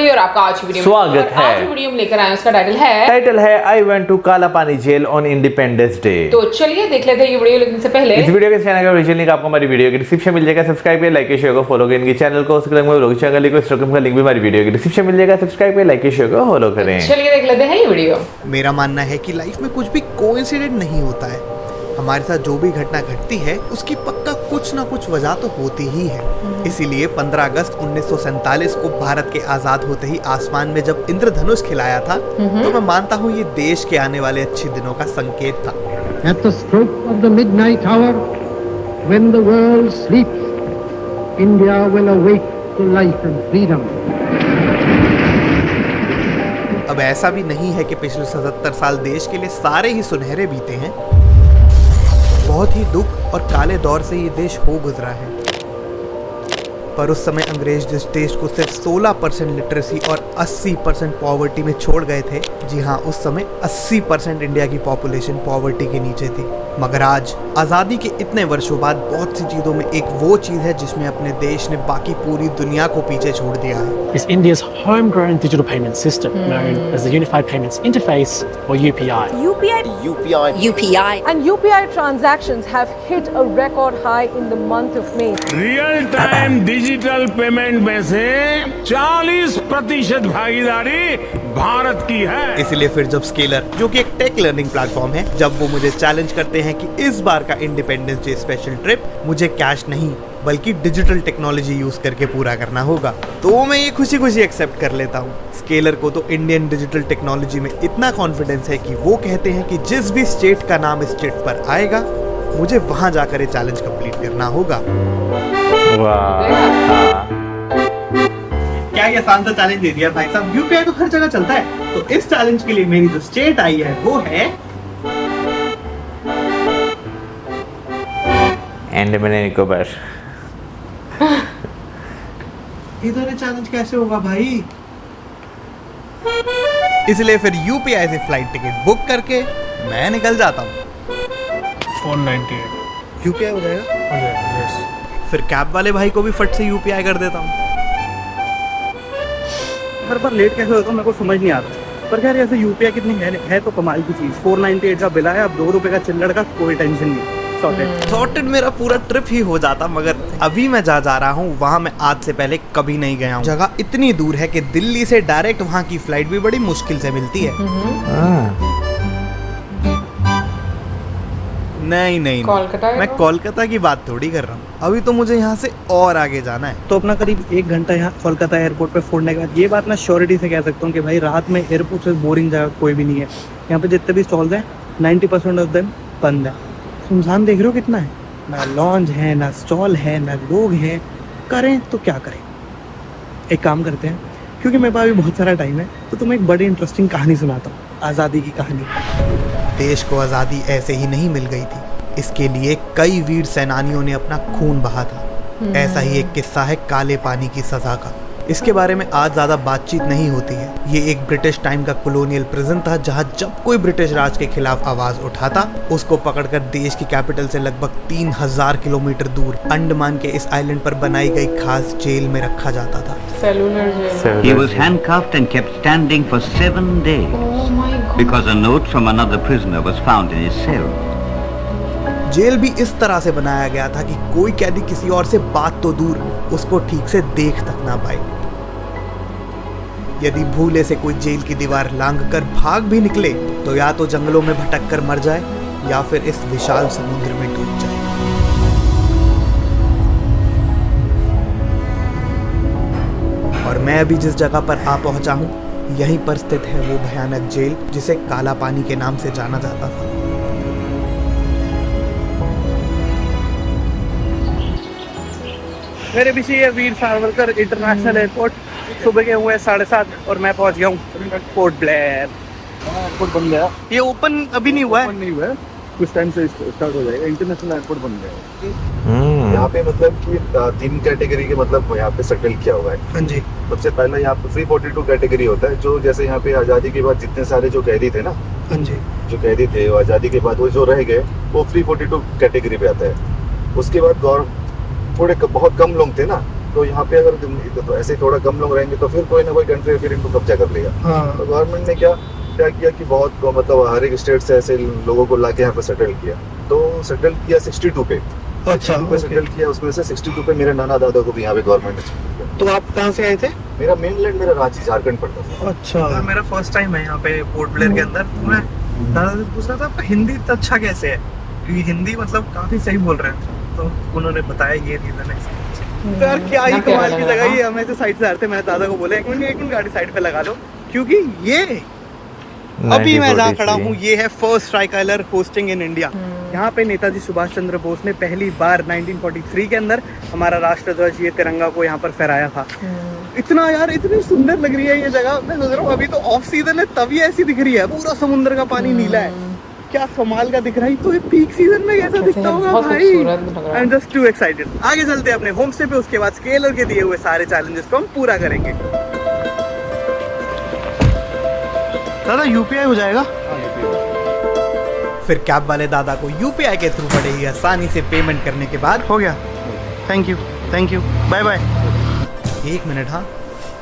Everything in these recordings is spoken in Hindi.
हुई और आपका आज की वीडियो स्वागत है। आज की वीडियो में लेकर आए हैं, उसका टाइटल है I went to Kalapani jail on Independence Day चलिए देख लेते हैं ये वीडियो। लेकिन से पहले इस वीडियो के चैनल का ओरिजिनल लिंक आपको हमारी वीडियो के डिस्क्रिप्शन मिल जाएगा। सब्सक्राइब करिए, लाइक शेयर को फॉलो करें। इनके चैनल को उसके में लोग चैनल को इंस्टाग्राम का लिंक भी हमारी वीडियो के डिस्क्रिप्शन मिल जाएगा। सब्सक्राइब करिए, लाइक शेयर को फॉलो करें। चलिए देख लेते हैं ये वीडियो। मेरा मानना है कि लाइफ में कुछ भी कोइंसिडेंट नहीं होता है। हमारे साथ जो भी घटना घटती है उसकी पक्का कुछ ना कुछ वजह तो होती ही है। इसीलिए 15 अगस्त 1947 को भारत के आजाद होते ही आसमान में जब इंद्रधनुष खिलाया था तो मैं मानता हूँ ये देश के आने वाले अच्छे दिनों का संकेत था। At the stroke of the midnight hour, when the world sleeps, India will awake to life and freedom. अब ऐसा भी नहीं है कि पिछले 77 साल देश के लिए सारे ही सुनहरे बीते हैं। बहुत ही दुख और काले दौर से ये देश हो गुजरा है। पर उस समय अंग्रेज जिस देश को सिर्फ 16% लिटरेसी और 80% पॉवर्टी में छोड़ गए थे, जी हाँ, उस समय 80% इंडिया की पॉपुलेशन पॉवर्टी के नीचे थी। मगर आज आज़ादी के इतने वर्षों बाद बहुत सी चीज़ों में एक वो चीज़ है जिसमें अपने देश ने बाकी पूरी दुनिया को पीछे छोड़ दिया है। Is India's homegrown digital payment system known as the Unified Payments Interface or UPI. UPI. And UPI transactions have hit a record high in the month of May. Real time digital payment में से 40% भागीदारी भारत की है। इसलिए फिर जब स्केलर, जो कि एक टेक लर्निंग प्लेटफॉर्म है, जब वो मुझे चैलेंज करते हैं कि इस बार का इंडिपेंडेंस डे स्पेशल ट्रिप मुझे कैश नहीं बल्कि डिजिटल टेक्नोलॉजी यूज करके पूरा करना होगा, तो मैं ये खुशी खुशी एक्सेप्ट कर लेता हूँ। स्केलर को तो इंडियन डिजिटल टेक्नोलॉजी में इतना कॉन्फिडेंस है कि वो कहते हैं कि जिस भी स्टेट का नाम इस स्टेट पर आएगा मुझे वहां जाकर ये चैलेंज कंप्लीट करना होगा। क्या ये आसान सा चैलेंज दे दिया भाई साहब। यूपीआई तो हर जगह चलता है, तो इस चैलेंज के लिए मेरी जो स्टेट आई है वो है अंडमान निकोबार। इधर चैलेंज कैसे होगा भाई। इसलिए फिर यूपीआई से फ्लाइट टिकट बुक करके मैं निकल जाता हूँ। 498 यूपीआई हो जाएगा। फिर कैब वाले भाई को भी फट से यूपीआई कर देता हूँ। हर बार लेट कैसे होता है मेरे को समझ नहीं आता। पर खैर ऐसे यूपीआई कितनी है तो कमाल की चीज। 498 का बिल आया, अब 2 रुपए का चिल्लड़ का कोई टेंशन नहीं। सॉर्टेड मेरा पूरा ट्रिप ही हो जाता। मगर अभी मैं जा रहा हूँ वहाँ मैं आज से पहले कभी नहीं गया हूँ। जगह इतनी दूर है कि दिल्ली से डायरेक्ट वहाँ की फ्लाइट भी बड़ी मुश्किल से मिलती है। नहीं, मैं कोलकाता की बात थोड़ी कर रहा हूँ। अभी तो मुझे यहाँ से और आगे जाना है। तो अपना करीब 1 घंटा यहाँ कोलकाता एयरपोर्ट पे फोड़ने के बाद ये बात मैं श्योरिटी से कह सकता हूँ कि भाई रात में एयरपोर्ट से बोरिंग जगह कोई भी नहीं है। यहाँ पे जितने भी स्टॉल्स हैं 90% ऑफ देम बंद है। सुनसान देख रहे हो कितना है, ना लॉन्ज है, ना स्टॉल है, ना लोग हैं। करें तो क्या करें। एक काम करते हैं, क्योंकि मेरे पास अभी बहुत सारा टाइम है, तो तुम्हें एक बड़ी इंटरेस्टिंग कहानी सुनाता हूँ, आज़ादी की कहानी। देश को आज़ादी ऐसे ही नहीं मिल गई थी। इसके लिए कई वीर सेनानियों ने अपना खून बहा था। ऐसा ही एक किस्सा है काले पानी की सजा का। इसके बारे में आज ज़्यादा बातचीत नहीं होती है। ये एक ब्रिटिश टाइम का कॉलोनियल प्रिजन था, जहाँ जब कोई ब्रिटिश राज के खिलाफ आवाज़ उठाता उसको पकड़कर देश की कैपिटल से लगभग 3000 किलोमीटर दूर अंडमान के इस आइलैंड पर बनाई गई खास जेल में रखा जाता था। He was handcuffed and kept standing for 7 days because a note from another prisoner was found in his cell. Jail भी इस तरह से बनाया गया था कि कोई कैदी किसी और से बात तो दूर उसको ठीक से देख तक ना पाए। यदि भूले से कोई जेल की दीवार लांघकर भाग भी निकले तो या तो जंगलों में भटक कर मर जाए या फिर इस विशाल समुद्र में डूब जाए। और मैं अभी जिस जगह पर आ पहुंचा हूं, यहीं पर स्थित है वो भयानक जेल जिसे काला पानी के नाम से जाना जाता था। मेरे पीछे ये वीर सावरकर इंटरनेशनल एयरपोर्ट। सुबह के हुए 7:30 और मैं पहुंच गया हूँ पोर्ट ब्लेयर। एयरपोर्ट बन गया, ये ओपन अभी नहीं हुआ है, कुछ टाइम से स्टार्ट हो जाएगा। इंटरनेशनल एयरपोर्ट बन गया। यहाँ पे मतलब कि 3 कैटेगरी के मतलब यहाँ पे सेटल किया हुआ है। हाँ जी। सबसे पहला यहाँ पे 342 कैटेगरी होता है, जो जैसे यहाँ पे आज़ादी के बाद जितने सारे जो कैदी थे ना, हाँ जी, जो कैदी थे आज़ादी के बाद वो जो रह गए वो 342 कैटेगरी पे आता है। उसके बाद बहुत कम लोग थे ना, तो यहाँ पे अगर तो ऐसे थोड़ा कम लोग रहेंगे तो फिर कोई ना कोई कंट्री फिर इनको कब्जा कर लेगा। तो गवर्नमेंट ने क्या किया कि बहुत मतलब हर एक स्टेट से ऐसे लोगों को लाके यहाँ पे सेटल किया। तो सेटल किया 62 पे। अच्छा, पे सेटल किया, उसमें से 62 पे मेरे नाना दादा को भी यहाँ पे गवर्नमेंट ने सेटल किया। तो आप कहाँ से आए थे? मेरा मेनलैंड मेरा रांची झारखंड पड़ता था। अच्छा। और मेरा फर्स्ट टाइम है यहाँ पे पोर्ट ब्लेयर के अंदर। मैं दादा से पूछ रहा था आपका हिंदी इतना अच्छा कैसे है, क्योंकि हिंदी मतलब काफी सही बोल रहे थे। तो उन्होंने बताया ये रीजन है। तो यार क्या ही कमाल की जगह है। हम ऐसे साइड से आ रहे थे, मैंने दादा को बोला एक मिनट गाड़ी साइड पे लगा लो, क्योंकि ये अभी मैं जहाँ खड़ा हूँ ये है first tricolour hosting in India. यहाँ पे नेताजी सुभाष चंद्र बोस ने पहली बार 1943 के अंदर हमारा राष्ट्रध्वज ये तिरंगा को यहाँ पर फहराया था। इतना यार इतनी सुंदर लग रही है ये जगह। मैं सोच रहा हूँ अभी तो ऑफ सीजन है तभी ऐसी दिख रही है, पूरा समुद्र का पानी नीला है, क्या कमाल का दिख रहा है। तो ये पीक सीजन में कैसा दिखता होगा भाई। I am just to excited. आगे चलते हैं अपने होम स्टे पे, उसके बाद स्केलर के दिए हुए सारे चैलेंजेस को हम पूरा करेंगे। दादा यूपीआई हो जाएगा? फिर कैब वाले दादा को यूपीआई के थ्रू बड़े ही आसानी से पेमेंट करने के बाद हो गया। Thank you bye bye. एक मिनट, हाँ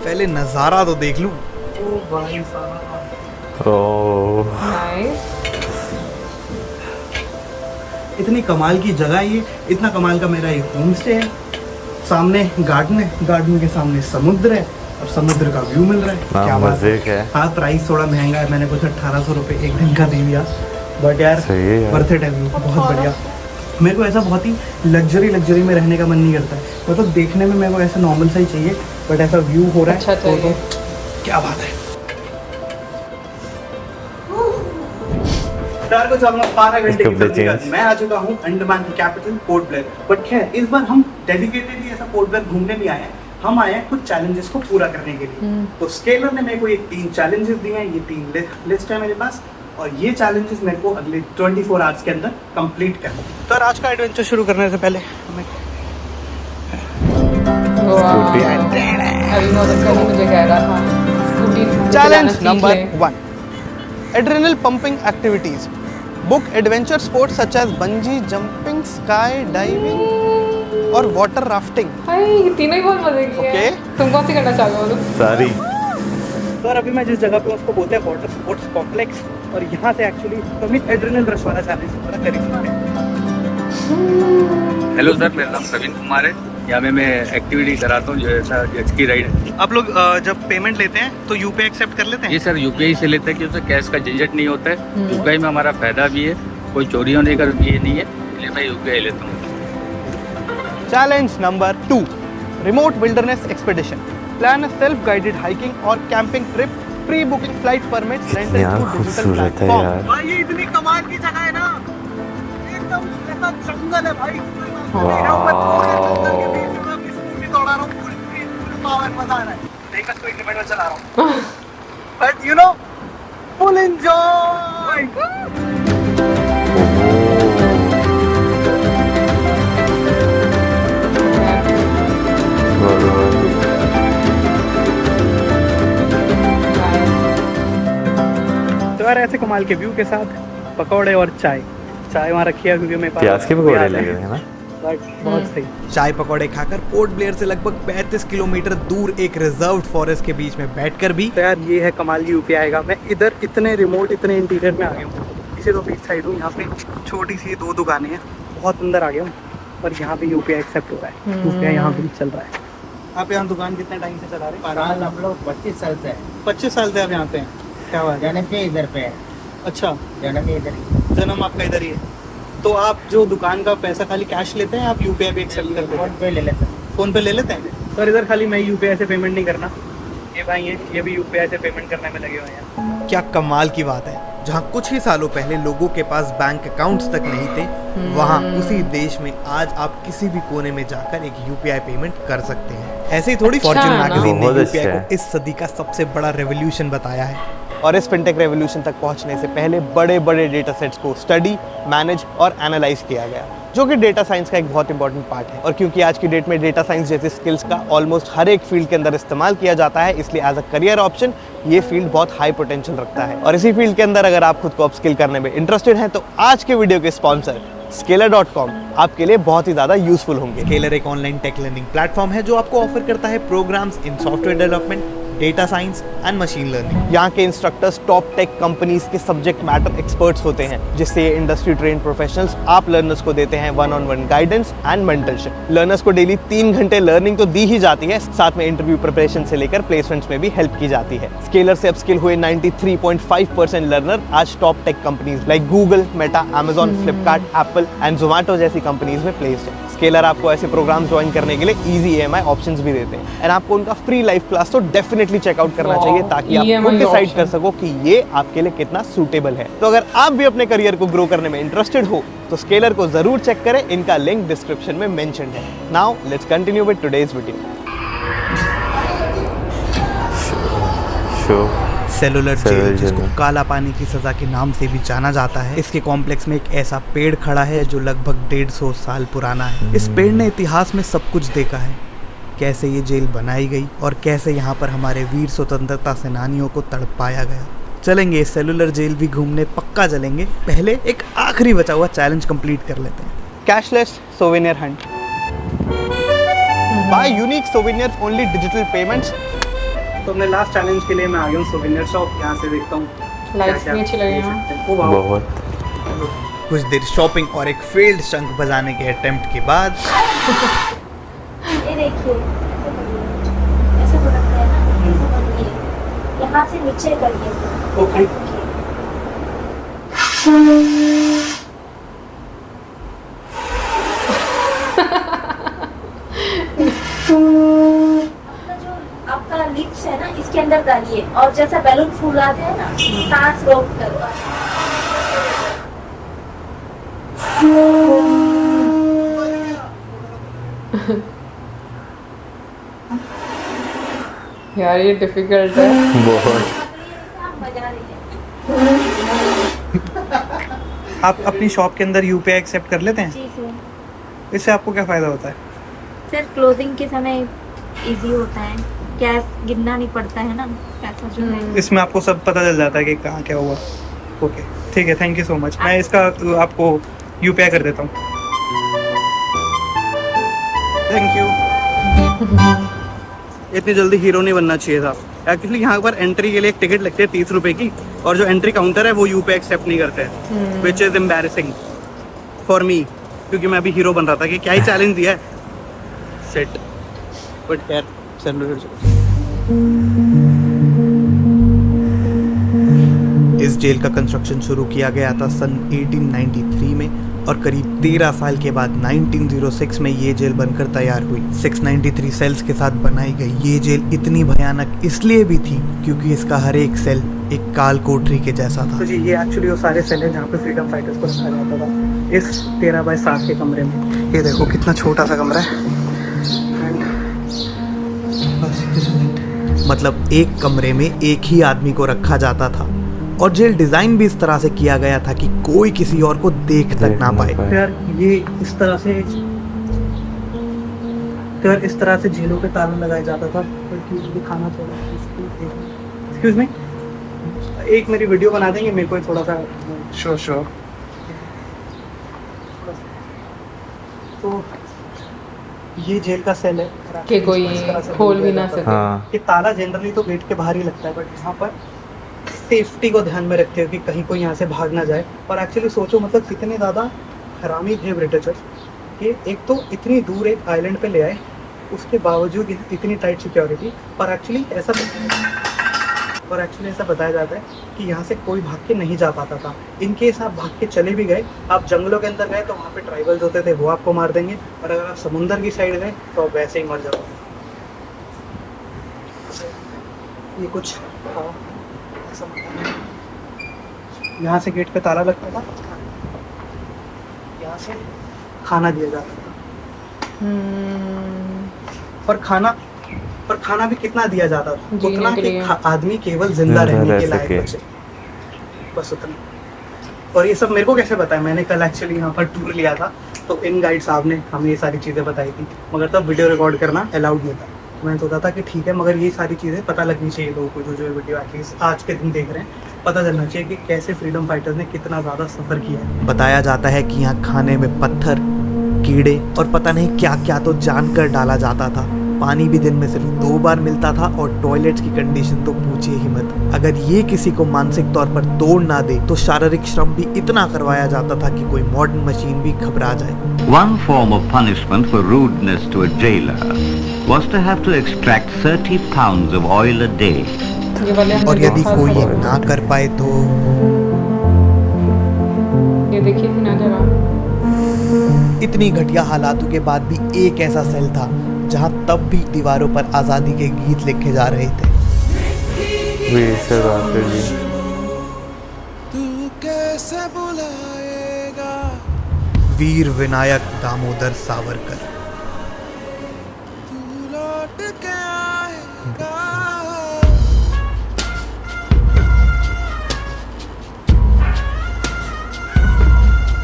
पहले नज़ारा तो देख लूं। ओ भाई साहब, ओह नाइस। इतनी कमाल की जगह ये, इतना कमाल का मेरा ये होम स्टे है। सामने गार्डन है, गार्डन के सामने समुद्र है और समुद्र का व्यू मिल रहा है। क्या बात है। हाँ प्राइस थोड़ा महंगा है, मैंने कुछ 1800 रुपये एक दिन का दे दिया, बट यार वर्थ इट है। व्यू बहुत बढ़िया। मेरे को ऐसा बहुत ही लग्जरी में रहने का मन नहीं करता है, मतलब देखने में मेरे को ऐसा नॉर्मल सा ही चाहिए, बट ऐसा व्यू हो रहा है अच्छा तो क्या बात है। चार को चलना 12 घंटे की जर्नी का मैं आ चुका हूँ अंडमान की कैपिटल पोर्ट ब्लेयर। बट खैर इस बार हम डेडिकेटेडली ऐसा पोर्ट ब्लेयर घूमने नहीं आए हैं, हम आए हैं कुछ चैलेंजेस को पूरा करने के लिए। तो स्केलर ने मेरे को ये 3 चैलेंजेस दिए हैं, ये 3 लिस्ट है मेरे पास, और ये चैलेंजेस मेरे को अगले 24 आवर्स के अंदर कंप्लीट करना है। तो आज का एडवेंचर शुरू करने से पहले हमें मुझे कह रहा था challenge number 1, adrenal pumping activities. Book adventure sports such as bungee jumping, sky diving और वाटर राफ्टिंग। हाय तीनों ही बहुत मजे की है। तुम कौन सी करना चाहोगे बोलो? सारी। तो अभी मैं जिस जगह पे उसको बोलते हैं वाटर स्पोर्ट्स कॉम्प्लेक्स, और यहाँ से एक्चुअली कभी एड्रेनल रश वाला चैलेंज पूरा कर ही सकते हैं। हेलो सर, मेरा नाम प्रवीण कुमार है। यहाँ पे मैं एक्टिविटी कराता हूँ जो ऐसा जेट स्की राइड है। आप लोग जब पेमेंट लेते हैं तो यूपीआई एक्सेप्ट कर लेते हैं? जी सर, यूपीआई से लेते हैं क्योंकि कैश का झंझट नहीं होता है। यूपीआई में हमारा फायदा भी है, कोई चोरी होने का ये नहीं है, इसलिए मैं यूपीआई लेता हूँ। Challenge number 2, remote wilderness expedition. Plan a self guided hiking और camping trip, pre booking flight permits, rental through digital platform. भाई ये इतनी कमाल की जगह है ना, एकदम ऐसा जंगल है भाई। But you know, full enjoy. तो यार ऐसे कमाल के व्यू के साथ पकौड़े और चाय वहाँ रखी है, क्योंकि मेरे पास प्याज के पकौड़े लगे हैं ना। बहुत सही। चाय पकौड़े खाकर पोर्ट ब्लेयर से लगभग 35 किलोमीटर दूर एक रिजर्व्ड फॉरेस्ट के बीच में बैठकर भी तो यार ये है कमाल की यूपीआई का। मैं इधर इतने रिमोट इतने इंटीरियर में आ गया हूँ। इसे तो बीच साइड हूँ, यहाँ पे छोटी सी 2 दुकानें हैं, बहुत अंदर आ गया हूँ, पर यहाँ पे यूपीआई एक्सेप्ट हो रहा है। यूपीआई यहाँ पे चल रहा है। आप यहाँ दुकान कितने टाइम से चला रहे हैं? हम लोग 25 साल से 25 साल से आप यहाँ पे हैं? क्या बात है। जन्म से इधर पे है। अच्छा, जन्म इधर ही। जन्म आपका इधर ही है। तो आप जो दुकान का पैसा खाली कैश लेते हैं, आप यूपीआई पे एक्सेप्ट करते हैं? फोन पे ले लेते हैं। फोन पे ले लेते हैं। सर इधर खाली मैं यूपीआई से पेमेंट नहीं करना, ये भाई है ये भी यूपीआई से पेमेंट करने में लगे हुए हैं। क्या कमाल की बात है, जहाँ कुछ ही सालों पहले लोगों के पास बैंक अकाउंट्स तक नहीं थे, वहाँ उसी देश में आज आप किसी भी कोने में जाकर एक यूपीआई पेमेंट कर सकते हैं। ऐसे ही थोड़ी फॉर्च्यून मैगजीन ने यूपीआई को इस सदी का सबसे बड़ा रेवोल्यूशन बताया है। और इस फिनटेक रेवोल्यूशन तक पहुंचने से पहले बड़े बड़े डेटा सेट्स को स्टडी, मैनेज और एनालाइज किया गया, जो कि डेटा साइंस का एक बहुत इंपॉर्टेंट पार्ट है। और क्योंकि आज की डेट में डेटा साइंस जैसी स्किल्स का ऑलमोस्ट हर एक फील्ड के अंदर इस्तेमाल किया जाता है, इसलिए एज अ करियर ऑप्शन ये फील्ड बहुत हाई पोटेंशियल रखता है। और इसी फील्ड के अंदर अगर आप खुद को अपस्किल करने में इंटरेस्टेड हैं तो आज के वीडियो के स्पॉन्सर Scalar.com आपके लिए बहुत ही ज़्यादा यूजफुल होंगे। Scalar एक ऑनलाइन टेक लर्निंग प्लेटफॉर्म है जो आपको ऑफर करता है programs in software development, data science and machine learning. यहाँ के इंस्ट्रक्टर्स टॉप टेक कंपनीज के सब्जेक्ट मैटर एक्सपर्ट्स होते हैं, जिससे ये इंडस्ट्री ट्रेन प्रोफेशनल्स आप लर्नर्स को देते हैं 1-on-1 guidance and mentorship. Learners को डेली 3 घंटे लर्निंग तो दी ही जाती है, साथ में इंटरव्यू प्रिपरेशन से लेकर प्लेसमेंट्स में भी हेल्प की जाती है। स्केलर से अपस्किल हुए 93.5% लर्नर आज top tech companies like Google, Meta, Amazon, Flipkart, Apple and Zomato जैसी कंपनीज में प्लेस्ड है। स्केलर आपको ऐसे प्रोग्राम ज्वाइन करने के लिए इजी EMI ऑप्शंस भी देते हैं एंड आपको उनका फ्री लाइव क्लास तो डेफिनेटली चेकआउट करना चाहिए, ताकि आप खुद डिसाइड कर सको कि ये आपके लिए कितना सूटेबल है। तो अगर आप भी अपने करियर को ग्रो करने में इंटरेस्टेड हो तो स्केलर को जरूर चेक करें, इनका लिंक डिस्क्रिप्शन में मेंशन्ड है। Now let's continue with today's video. Cellular jail, जिसको काला पानी की सजा के नाम से भी जाना जाता है, इसके कॉम्प्लेक्स में एक ऐसा पेड़ खड़ा है जो लगभग 150 साल पुराना है। इस पेड़ ने इतिहास में सब कुछ देखा है, कैसे ये जेल बनाई गई और कैसे यहाँ पर हमारे वीर स्वतंत्रता सेनानियों को तड़पाया गया। चलेंगे इस सेलुलर जेल भी घूमने, पक्का चलेंगे। पहले एक आखिरी बचा हुआ चैलेंज कंप्लीट कर लेते हैं। Cashless souvenir hunt. Buy unique souvenirs, only digital payments. तो अपने लास्ट चैलेंज के लिए मैं आ गया हूँ सोवेनियर शॉप। यहाँ से देखता हूँ लाइट्स भी अच्छी लगी हैं। बहुत। कुछ देर शॉपिंग और एक फेल्ड शंख बजाने के अटेम्प्ट के बाद ये देखिए, ऐसे तो लगता है ना, ऐसे करिए, यहाँ से नीचे करिए। ओके। आपका लिप्स है ना, इसके अंदर डालिए और जैसा बैलून फूलाते हैं ना, सांस रोक कर। यार ये डिफिकल्ट है बहुत। आप अपनी शॉप के अंदर UPI एक्सेप्ट कर लेते हैं? जी सर। इससे आपको क्या फ़ायदा होता है? सर क्लोजिंग के समय इजी होता है, कैश गिनना नहीं पड़ता है ना, पैसा जो है। इसमें आपको सब पता चल जाता है कि कहाँ क्या हुआ। ओके ठीक है, थैंक यू सो मच। मैं इसका आपको UPI कर देता हूँ। Thank you. इतनी जल्दी हीरो नहीं बनना चाहिए था। एक्चुअली यहाँ पर एंट्री के लिए एक टिकट लगती है 30 रुपए की, और जो एंट्री काउंटर है वो UPI एक्सेप्ट नहीं करते हैं, which is embarrassing for me, क्योंकि मैं अभी हीरो बन रहा था कि क्या ही चैलेंज दिया है। सेट बट यार इस जेल का कंस्ट्रक्शन शुरू किया गया था सन 1893 में और करीब 13 साल के बाद 1906 में ये जेल बनकर तैयार हुई। 693 सेल्स के साथ बनाई गई ये जेल इतनी भयानक इसलिए भी थी क्योंकि इसका हर एक सेल एक काल कोठरी के जैसा था। तो जी ये एक्चुअली वो सारे सेल हैं जहाँ पे फ्रीडम फाइटर्स को रखा जाता था, इस 13 बाय 7 के कमरे में। ये देखो कितना छोटा सा कमरा है। मतलब एक कमरे में एक ही आदमी को रखा जाता था और जेल डिजाइन भी इस तरह से किया गया था कि कोई किसी और को देख तक ना पाए। यार ये इस तरह से यार इस तरह से जेलों पे ताला लगाया जाता था। दिखाना थोड़ा, एक्सक्यूज मी, एक मेरी वीडियो बना देंगे मेरे को थोड़ा सा? श्योर। तो ये जेल का सेल है कि कोई खोल भी ना सके। ये ताला जनरली तो गेट के बाहर ही लगता है, बट यहाँ पर सेफ्टी को ध्यान में रखते हो कि कहीं कोई यहाँ से भाग ना जाए। और एक्चुअली सोचो मतलब कितने ज़्यादा हरामी थे ब्रिटिशर्स कि एक तो इतनी दूर एक आइलैंड पे ले आए, उसके बावजूद इतनी टाइट सिक्योरिटी। और एक्चुअली ऐसा बताया जाता है कि यहाँ से कोई भाग के नहीं जा पाता था। इनकेस आप भाग के चले भी गए, आप जंगलों के अंदर गए तो वहाँ पे ट्राइबल्स होते थे, वो आपको मार देंगे। और अगर आप समुंदर की साइड गए तो आप वैसे ही मर जाओगे। ये कुछ यहाँ से गेट पे ताला लगता था, यहाँ से खाना दिया जाता था। और खाना भी कितना दिया जाता था, उतना कि आदमी केवल जिंदा रहने के लायक बचे, बस उतना। और ये सब मेरे को कैसे पता है? मैंने कल एक्चुअली यहाँ पर टूर लिया था, तो इन गाइड साहब ने हमें ये सारी चीज़ें बताई थी, मगर तब वीडियो रिकॉर्ड करना अलाउड नहीं था। तो मैंने सोचा था कि ठीक है, मगर ये सारी चीज़ें पता लगनी चाहिए लोगों को जो वीडियो एटलीस्ट आज के दिन देख रहे हैं। पता चलना चाहिए कि कैसे फ्रीडम फाइटर्स ने कितना ज़्यादा सफ़र किया है। बताया जाता है कि यहाँ खाने में पत्थर, कीड़े और पता नहीं क्या क्या तो जानकर डाला जाता था। पानी भी दिन में सिर्फ 2 बार मिलता था और टॉयलेट्स की कंडीशन तो पूछिए ही मत। अगर ये किसी को मानसिक तौर पर तोड़ ना दे तो शारीरिक श्रम भी इतना करवाया जाता था कि कोई मॉडर्न मशीन भी घबरा जाए। One form of punishment for rudeness to a jailer was to have to extract 30 pounds of oil a day. और यदि कोई ये ना कर पाए तो ये देखिए नजर इतनी घटिया हालातों के बाद भी एक ऐसा सेल था जहां तब भी दीवारों पर आजादी के गीत लिखे जा रहे थे। वीर विनायक दामोदर सावरकर।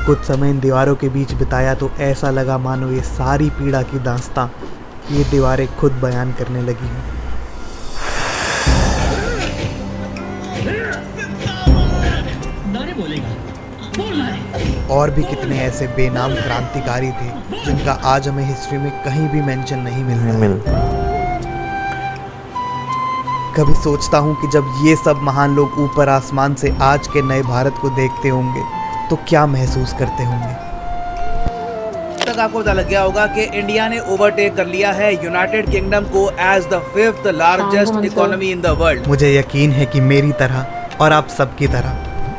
कुछ समय इन दीवारों के बीच बिताया तो ऐसा लगा मानो ये सारी पीड़ा की दास्तां ये दीवारें खुद बयान करने लगी हैं। और भी कितने ऐसे बेनाम क्रांतिकारी थे जिनका आज हमें हिस्ट्री में कहीं भी मेंशन नहीं मिलता। कभी सोचता हूँ कि जब ये सब महान लोग ऊपर आसमान से आज के नए भारत को देखते होंगे तो क्या महसूस करते होंगे। तक आपको पता लग गया होगा कि इंडिया ने ओवरटेक कर लिया है यूनाइटेड किंगडम को as the 5th largest economy in the world. मुझे यकीन है कि मेरी तरह और आप सबकी तरह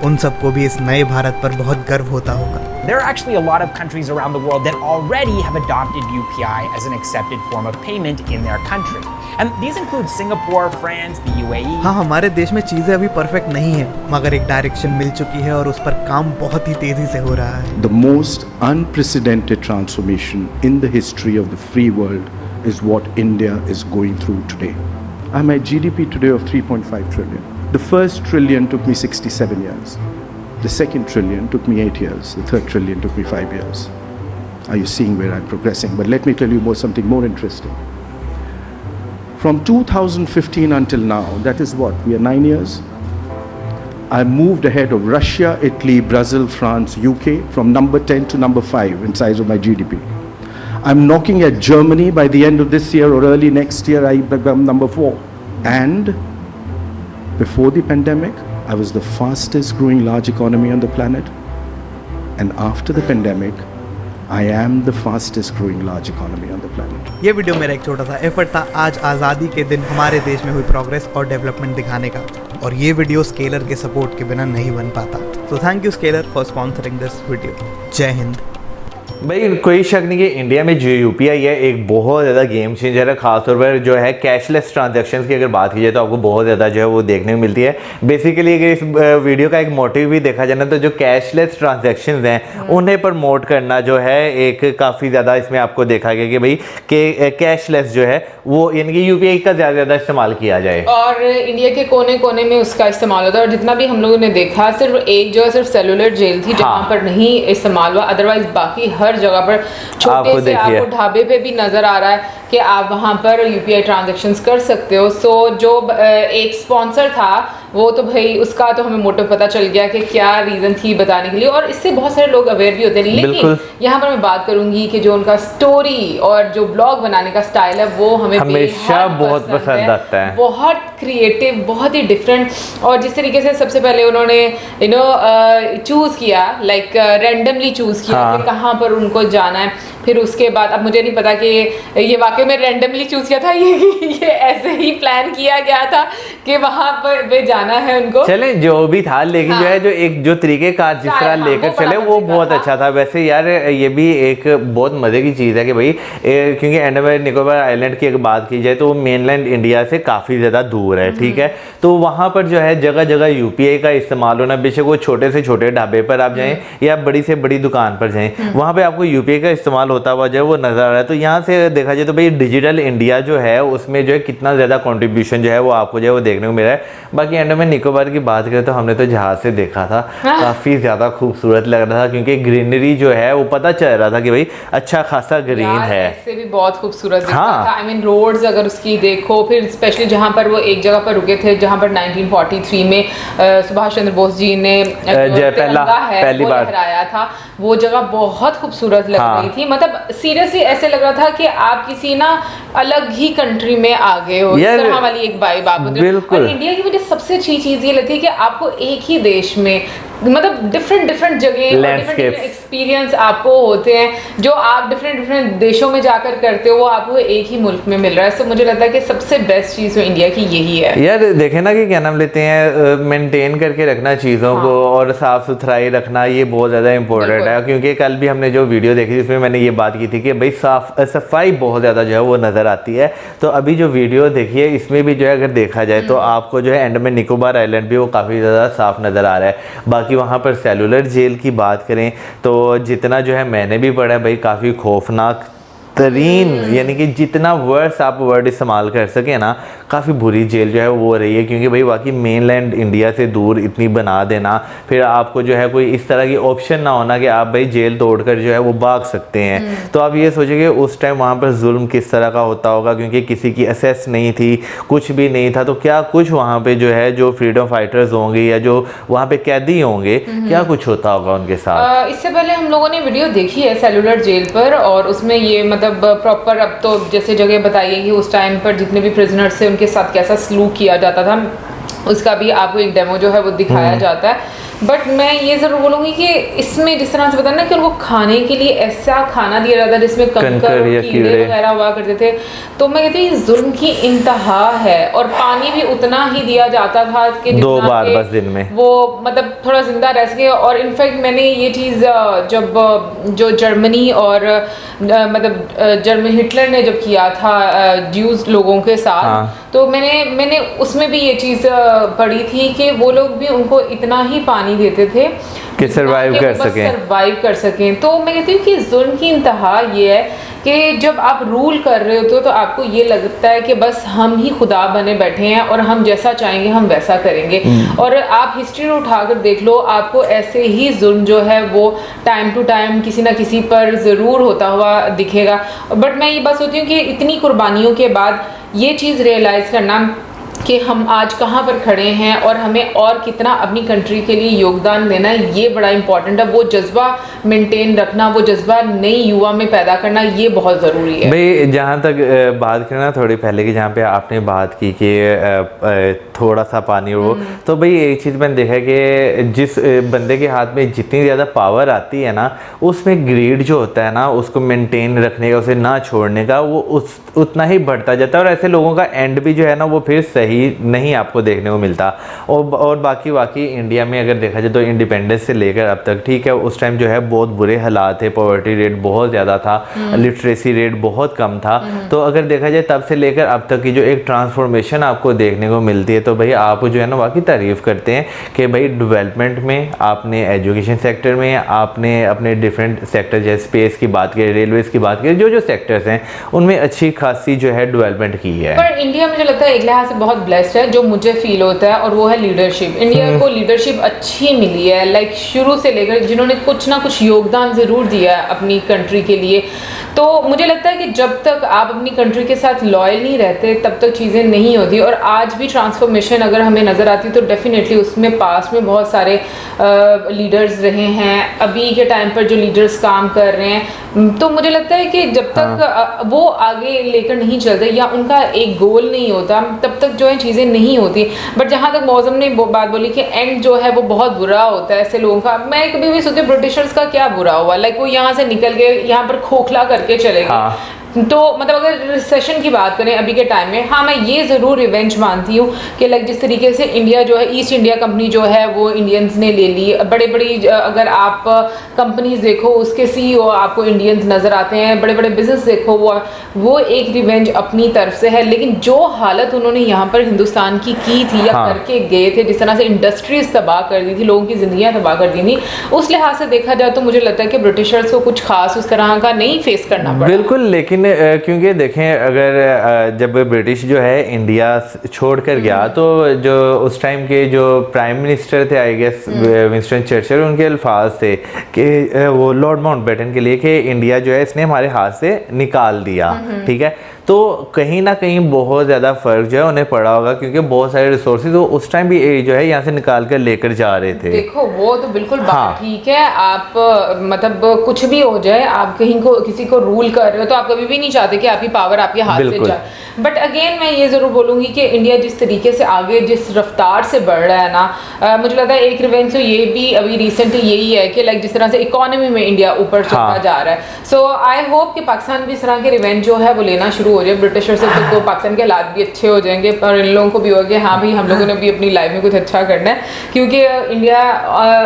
उन सबको भी इस नए भारत पर बहुत गर्व होता होगा। There are actually a lot of countries around the world that already have adopted UPI as an accepted form of payment in their country. And these include Singapore, France, the UAE. हाँ, हमारे देश में चीजें अभी परफेक्ट नहीं है मगर एक डायरेक्शन मिल चुकी है और उस पर काम बहुत ही तेजी से हो रहा है। The most unprecedented transformation in the history of the free world is what India is going through today. I'm at GDP today of 3.5 trillion. The first trillion took me 67 years. The second trillion took me 8 years. The third trillion took me 5 years. Are you seeing where I'm progressing? But let me tell you something more interesting. From 2015 until now, that is what, we are 9 years. I moved ahead of Russia, Italy, Brazil, France, UK from number 10 to number 5 in size of my GDP. I'm knocking at Germany. By the end of this year or early next year, I become number 4. And before the pandemic, I was the fastest growing large economy on the planet. And after the pandemic, I am the fastest growing large economy on the planet. ये वीडियो मेरा एक छोटा सा एफर्ट था आज आज़ादी के दिन हमारे देश में हुई प्रोग्रेस और डेवलपमेंट दिखाने का, और ये वीडियो स्केलर के सपोर्ट के बिना नहीं बन पाता। तो thank you scalar for sponsoring this video. जय हिंद। भाई कोई शक नहीं कि इंडिया में जो यूपीआई है एक बहुत ज़्यादा गेम चेंजर है, खासतौर पर जो है कैशलेस ट्रांजैक्शंस की अगर बात की जाए तो आपको बहुत ज़्यादा जो है वो देखने को मिलती है। बेसिकली अगर इस वीडियो का एक मोटिव भी देखा जाए ना तो जो कैशलेस ट्रांजैक्शंस हैं उन्हें प्रमोट करना जो है एक काफ़ी ज़्यादा इसमें आपको देखा गया कि भाई कि कैशलेस जो है वो यानी कि यूपीआई का ज़्यादा इस्तेमाल किया जाए और इंडिया के कोने कोने में उसका इस्तेमाल होता है। और जितना भी हम लोगों ने देखा सिर्फ एक जो है सिर्फ सेलुलर जेल थी जहाँ पर नहीं इस्तेमाल हुआ, अदरवाइज बाकी हर जगह पर छोटे से आपको ढाबे पे भी नजर आ रहा है कि आप वहाँ पर यूपीआई ट्रांजैक्शंस कर सकते हो। सो जो एक स्पॉन्सर था वो तो भाई उसका तो हमें मोटिव पता चल गया कि क्या रीज़न थी बताने के लिए, और इससे बहुत सारे लोग अवेयर भी होते हैं। लेकिन यहाँ पर मैं बात करूँगी कि जो उनका स्टोरी और जो ब्लॉग बनाने का स्टाइल है वो हमें हमेशा बहुत पसंद आता है, बहुत क्रिएटिव, बहुत ही डिफरेंट। और जिस तरीके से सबसे पहले उन्होंने चूज़ किया, लाइक रैंडमली चूज़ किया कि कहाँ पर उनको जाना है, फिर उसके बाद अब मुझे नहीं पता कि ये वाकई में रैंडमली चूज़ किया था ये ऐसे ही प्लान किया गया था कि वहाँ पर जाना है उनको। चले जो भी था, लेकिन जो है जो एक जो तरीके का जिस तरह लेकर चले वो बहुत अच्छा था। वैसे यार ये भी एक बहुत मज़े की चीज़ है कि भाई क्योंकि अंडमान निकोबार आइलैंड की अगर बात की जाए तो वो मेनलैंड इंडिया से काफ़ी ज़्यादा दूर है, ठीक है। तो वहाँ पर जो है जगह जगह यूपीआई का इस्तेमाल होना, बेशक वो छोटे से छोटे ढाबे पर आप जाएँ या बड़ी से बड़ी दुकान पर जाएँ, वहाँ पर पे आपको यूपीआई का इस्तेमाल होता हुआ जो है वो नज़र आ रहा है। तो यहाँ से देखा जाए तो भाई डिजिटल इंडिया जो है उसमें जो है कितना ज़्यादा कंट्रीब्यूशन जो है वो आपको जो है वो देखने को मिला है। बाकी अंडमान निकोबार की बात करें तो हमने तो जहाज से देखा था, काफ़ी ज़्यादा खूबसूरत लग रहा था क्योंकि ग्रीनरी जो है वो पता चल रहा था कि भाई अच्छा खासा ग्रीन है। ऐसे भी बहुत खूबसूरत दिखता था। आई मीन रोड्स अगर उसकी देखो, फिर स्पेशली जहाँ पर वो एक जगह पर रुके थे जहाँ पर 1943 में सुभाष चंद्र बोस जी ने पहली बार लहराया था, वो जगह बहुत खूबसूरत लग रही थी। मतलब सीरियसली ऐसे लग रहा था कि आप किसी ना अलग ही कंट्री में आ गए हो, इस तरह वाली एक वाइब आपको। और इंडिया की मुझे सबसे अच्छी चीज ये लगती है कि आपको एक ही देश में मतलब डिफरेंट जगह डिफरेंट एक्सपीरियंस आपको होते हैं जो आप डिफरेंट देशों में जाकर करते हो, वो आपको एक ही मुल्क में मिल रहा है। तो मुझे लगता है कि सबसे बेस्ट चीज़ इंडिया की यही है। यार देखे ना कि क्या नाम लेते हैं, मेंटेन करके रखना चीज़ों को और साफ सुथराई रखना, ये बहुत ज़्यादा इंपॉर्टेंट है। क्योंकि कल भी हमने जो वीडियो देखी थी उसमें मैंने ये बात की थी कि भाई सफाई बहुत ज़्यादा जो है वो नज़र आती है। तो अभी जो वीडियो देखी है इसमें भी जो है अगर देखा जाए तो आपको जो है अंडमान निकोबार आइलैंड भी वो काफ़ी ज़्यादा साफ नज़र आ रहा है। बाकी वहाँ पर सेलुलर जेल की बात करें तो जितना जो है मैंने भी पढ़ा है भाई काफ़ी खौफनाक तरीन, यानी कि जितना वर्ड्स आप वर्ड इस्तेमाल कर सके ना, काफ़ी बुरी जेल जो है वो हो रही है। क्योंकि भाई वाकई मेनलैंड इंडिया से दूर इतनी बना देना, फिर आपको जो है कोई इस तरह की ऑप्शन ना होना कि आप भाई जेल तोड़कर जो है वो भाग सकते हैं। तो आप ये सोचिए कि उस टाइम वहाँ पर जुल्म किस तरह का होता होगा, क्योंकि किसी की असेस नहीं थी, कुछ भी नहीं था। तो क्या कुछ वहाँ पर जो है जो फ्रीडम फाइटर्स होंगे या जो वहाँ पर कैदी होंगे, क्या कुछ होता होगा उनके साथ। इससे पहले हम लोगों ने वीडियो देखी है सेलुलर जेल पर, और उसमें ये मतलब प्रॉपर अब तो जैसे जगह बताइए कि उस टाइम पर जितने भी प्रिजनर्स थे उनके साथ कैसा सलूक किया जाता था, उसका भी आपको एक डेमो जो है वो दिखाया जाता है। बट मैं ये ज़रूर बोलूँगी कि इसमें जिस तरह से बताया ना कि उनको खाने के लिए ऐसा खाना दिया जाता है जिसमें कंकर कीड़े वगैरह हुआ करते थे, तो मैं कहती हूँ जुल्म की इंतहा है। और पानी भी उतना ही दिया जाता था कि 2 बार बस दिन में वो मतलब थोड़ा जिंदा रह सके। और इनफैक्ट मैंने ये चीज़ जब जो जर्मनी और मतलब हिटलर ने जब किया था ज्यूज लोगों के साथ, तो मैंने उसमें भी ये चीज़ पढ़ी थी कि वो लोग भी उनको इतना ही पानी देते थे कि सरवाइव कर सकें। तो मैं कहती हूँ कि जुल्म की इंतहा ये है कि जब आप रूल कर रहे होते हो तो आपको ये लगता है कि बस हम ही खुदा बने बैठे हैं और हम जैसा चाहेंगे हम वैसा करेंगे। और आप हिस्ट्री में उठाकर देख लो, आपको ऐसे ही जुल्म जो है वो टाइम टू टाइम किसी ना किसी पर ज़रूर होता हुआ दिखेगा। बट मैं ये बात सोचती हूँ कि इतनी कुर्बानियों के बाद ये चीज़ रियलाइज़ करना कि हम आज कहाँ पर खड़े हैं और हमें और कितना अपनी कंट्री के लिए योगदान देना है, ये बड़ा इंपॉर्टेंट है। वो जज्बा मेंटेन रखना, वो जज्बा नई युवा में पैदा करना, ये बहुत ज़रूरी है। भाई जहाँ तक बात करना थोड़ी पहले की, जहाँ पे आपने बात की कि थोड़ा सा पानी हो, तो भाई एक चीज़ मैंने देखा कि जिस बंदे के हाथ में जितनी ज़्यादा पावर आती है ना, उसमें ग्रीड जो होता है ना उसको मेंटेन रखने का, उसे ना छोड़ने का, वो उतना ही बढ़ता जाता है। और ऐसे लोगों का एंड भी जो है ना वो फिर सही नहीं आपको देखने को मिलता। और बाकी इंडिया में अगर देखा जाए तो इंडिपेंडेंस से लेकर अब तक, ठीक है, उस टाइम जो है बहुत बुरे हालात थे, पॉवर्टी रेट बहुत ज़्यादा था, लिटरेसी रेट बहुत कम था। तो अगर देखा जाए तब से लेकर अब तक की जो एक ट्रांसफॉर्मेशन आपको देखने को मिलती है, तो भाई आप जो है ना वाकई तारीफ़ करते हैं कि भाई डेवलपमेंट में आपने, एजुकेशन सेक्टर में आपने, अपने डिफरेंट सेक्टर जैसे स्पेस की बात करें, रेलवेज़ की बात करें, जो सेक्टर्स हैं उनमें अच्छी खासी जो है डेवलपमेंट की है। पर इंडिया मुझे लगता है एक लिहाज से बहुत ब्लेस्ड है, जो मुझे फील होता है, और वो है लीडरशिप। इंडिया को लीडरशिप अच्छी मिली है, लाइक शुरू से लेकर जिन्होंने कुछ ना कुछ योगदान ज़रूर दिया है अपनी कंट्री के लिए। तो मुझे लगता है कि जब तक आप अपनी कंट्री के साथ लॉयल नहीं रहते तब तक चीज़ें नहीं होती। और आज भी ट्रांसफॉर्मेशन अगर हमें नज़र आती तो डेफिनेटली उसमें पास्ट में बहुत सारे लीडर्स रहे हैं, अभी के टाइम पर जो लीडर्स काम कर रहे हैं। तो मुझे लगता है कि जब तक वो आगे लेकर नहीं चलते या उनका एक गोल नहीं होता तब तक जो है चीज़ें नहीं होती। बट जहाँ तक मौसम ने बात बोली कि एंड जो है वो बहुत बुरा होता है ऐसे लोगों का, मैं कभी भी सोचती हूँ ब्रिटिशर्स का क्या बुरा हुआ, लाइक वो यहाँ से निकल गए, यहाँ पर खोखला करके चले गए। तो मतलब अगर रिसेशन की बात करें अभी के टाइम में, हाँ मैं ये ज़रूर रिवेंज मानती हूँ कि लाइक जिस तरीके से इंडिया जो है, ईस्ट इंडिया कंपनी जो है वो इंडियंस ने ले ली, बड़े बड़ी अगर आप कंपनीज देखो उसके CEO आपको इंडियंस नज़र आते हैं, बड़े बड़े बिजनेस देखो वो एक रिवेंज अपनी तरफ से है। लेकिन जो हालत उन्होंने यहाँ पर हिंदुस्तान की थी या करके गए थे, जिस तरह से इंडस्ट्रीज तबाह कर दी थी, लोगों की ज़िंदगियाँ तबाह कर दी थी, उस लिहाज से देखा जाए तो मुझे लगता है कि ब्रिटिशर्स को कुछ खास उस तरह का नहीं फेस करना पड़ा। बिल्कुल, लेकिन क्योंकि देखें अगर जब ब्रिटिश जो है इंडिया छोड़ कर गया तो जो उस टाइम के जो प्राइम मिनिस्टर थे आई गेस विंस्टन चर्चिल, उनके अल्फाज थे कि वो लॉर्ड माउंटबेटन के लिए कि इंडिया जो है इसने हमारे हाथ से निकाल दिया, ठीक है। तो कहीं ना कहीं बहुत ज़्यादा फ़र्क जो है उन्हें पड़ा होगा, क्योंकि बहुत सारे रिसोर्सेज वो उस टाइम भी जो है यहाँ से निकाल कर लेकर जा रहे थे। देखो वो तो बिल्कुल बात ठीक है, आप मतलब कुछ भी हो जाए, आप कहीं को किसी को रूल कर रहे हो तो आप कभी भी नहीं चाहते कि आपकी पावर आपके हाथ से जाए। बट अगेन मैं ये ज़रूर बोलूँगी कि इंडिया जिस तरीके से आगे जिस रफ्तार से बढ़ रहा है ना, मुझे लगता है एक रिवेंज तो ये भी अभी रिसेंटली यही है कि लाइक जिस तरह से इकोनॉमी में इंडिया ऊपर चलता जा रहा है। सो आई होप कि पाकिस्तान भी इस तरह के रिवेंज जो है वो लेना शुरू हो जाए ब्रिटिशर से, तो पाकिस्तान के हालात भी अच्छे हो जाएंगे और इन लोगों को भी होगा कि हाँ भाई हम लोगों ने भी अपनी लाइफ में कुछ अच्छा करना है। क्योंकि इंडिया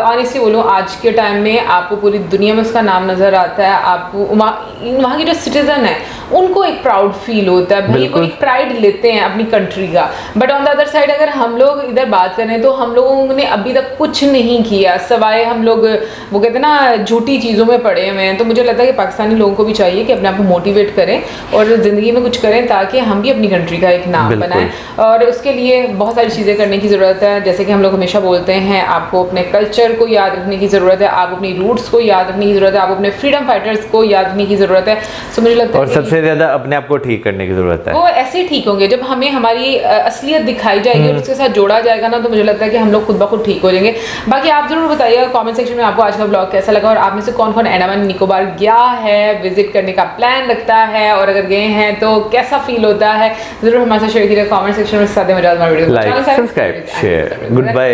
ऑनेस्टली बोलूँ आज के टाइम में आपको पूरी दुनिया में उसका नाम नज़र आता है, आपको वहाँ की जो सिटीजन है उनको एक प्राउड फील होता है, भाई वो एक प्राइड लेते हैं अपनी कंट्री का। But on the other side अगर हम लोग इधर बात करें तो हम लोगों ने अभी तक कुछ नहीं किया, सवाए हम लोग वो कहते हैं ना झूठी चीज़ों में पड़े हुए हैं। तो मुझे लगता है कि पाकिस्तानी लोगों को भी चाहिए कि अपने आप को मोटिवेट करें और ज़िंदगी में कुछ करें ताकि हम भी अपनी कंट्री का एक नाम बनाएं। और उसके लिए बहुत सारी चीज़ें करने की ज़रूरत है, जैसे कि हम लोग हमेशा बोलते हैं आपको अपने कल्चर को याद रखने की ज़रूरत है, आप अपनी रूट्स को याद रखने की ज़रूरत है, आप अपने फ्रीडम फाइटर्स को याद रखने की ज़रूरत है। सो मुझे लगता है और सबसे ज़्यादा अपने आप को ठीक करने की ज़रूरत है। वो ऐसे ही ठीक होंगे जब हमें हमारी असलियत दिखाई जाएगी और उसके साथ जोड़ा जाएगा ना, तो मुझे लगता है कि हम लोग खुद ब खुद ठीक हो जाएंगे। बाकी आप ज़रूर बताइएगा कमेंट सेक्शन में आपको आज का ब्लॉग कैसा लगा और आप में से कौन कौन अंडमान निकोबार गया है, विजिट करने का प्लान रखता है, और अगर गए हैं तो कैसा फील होता है, ज़रूर हमारे साथ शेयर कीजिएगा कमेंट सेक्शन में। साथ ही मजा video like, subscribe, share. Good bye.